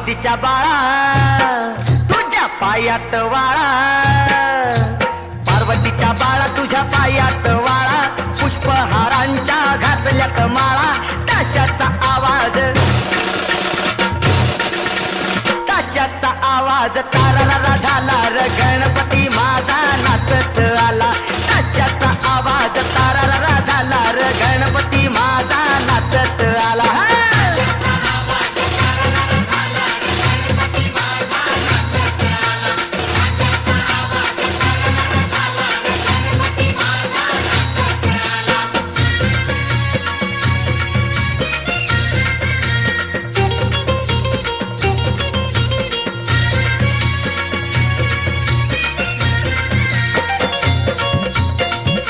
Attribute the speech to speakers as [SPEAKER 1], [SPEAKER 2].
[SPEAKER 1] पार्वतीच्या बाळा तुझ्या पायात वाळा, पार्वतीच्या बाळा तुझ्या पायात वाळा, पुष्पहारांच्या घातल्यात माळा, ताशाचा आवाज, ताशाचा आवाज तारारा झाला र गणपती